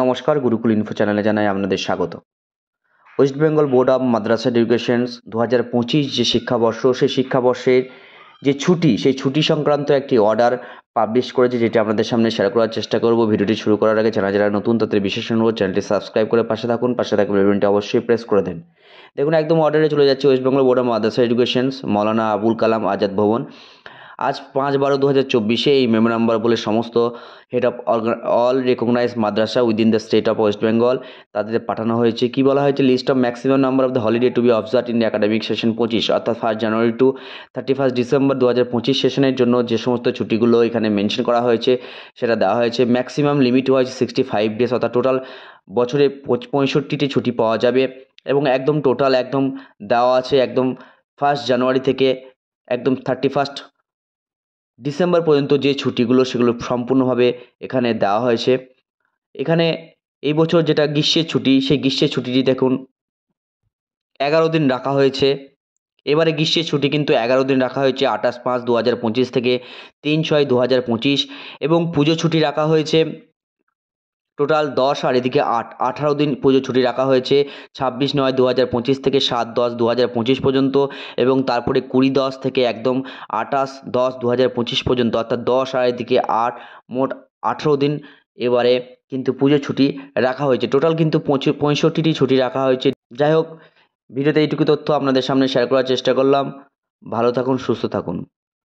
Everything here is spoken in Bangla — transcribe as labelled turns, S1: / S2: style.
S1: নমস্কার, গুরুকুল ইনফো চ্যানেলে জানাই আপনাদের স্বাগত। ওয়েস্ট বেঙ্গল বোর্ড অফ মাদ্রাসা এডুকেশনস 2025 যে শিক্ষাবর্ষ, সেই শিক্ষাবর্ষের যে ছুটি, সেই ছুটি সংক্রান্ত একটি অর্ডার পাবলিশ করেছে, যেটি আপনাদের সামনে শেয়ার করার চেষ্টা করব। ভিডিওটি শুরু করার আগে যারা নতুন তাদের বিশেষ অনুরোধ, চ্যানেলটি সাবস্ক্রাইব করে পাশে থাকুন, পাশে থাকা বেল বাটনটি অবশ্যই প্রেস করে দেন। দেখুন, একদম অর্ডারে চলে যাচ্ছে ওয়েস্ট বেঙ্গল বোর্ড অফ মাদ্রাসা এডুকেশনস, মৌলানা আবুল কালাম আজাদ ভবন। আজ 5/12/2024 এই মেমোরান্ডাম বলে সমস্ত হেড অফ অল রেকগনাইজ মাদ্রাসা within the state of West Bengal তাদের পাঠানো হয়েছে। কি বলা হয়েছে? List of maximum number of the holiday to be observe in academic session 25, অর্থাৎ 1 জানুয়ারি টু 31 ডিসেম্বর 2025 সেশনের জন্য যে সমস্ত ছুটিগুলো এখানে মেনশন করা হয়েছে সেটা দেওয়া হয়েছে। ম্যাক্সিমাম লিমিট ওয়াইজ 65 ডেজ, অর্থাৎ টোটাল বছরে 65টি ছুটি পাওয়া যাবে এবং একদম টোটাল একদম দেওয়া আছে একদম 1 জানুয়ারি থেকে একদম 31 ডিসেম্বর পর্যন্ত যে ছুটিগুলো সেগুলো সম্পূর্ণভাবে এখানে দেওয়া হয়েছে। এখানে এই বছর যেটা গ্রীষ্মের ছুটি, সেই গ্রীষ্মের ছুটিটি দেখুন 11 দিন রাখা হয়েছে। এবারে গ্রীষ্মের ছুটি কিন্তু 11 দিন রাখা হয়েছে, 28/5/2025 থেকে 3/6/2025, এবং পুজো ছুটি রাখা হয়েছে টোটাল 10 আর এদিকে 18 দিন পুজো ছুটি রাখা হয়েছে, 26/9/2025 থেকে 7/10/2025 পর্যন্ত, এবং তারপরে 20/10 থেকে একদম 28/10/2025 পর্যন্ত, অর্থাৎ 10 আর এদিকে 8, মোট 18 দিন এবারে কিন্তু পুজো ছুটি রাখা হয়েছে। টোটাল কিন্তু 65টি ছুটি রাখা হয়েছে। যাই হোক, ভিডিওতে এইটুকু তথ্য আপনাদের সামনে শেয়ার করার চেষ্টা করলাম। ভালো থাকুন, সুস্থ থাকুন।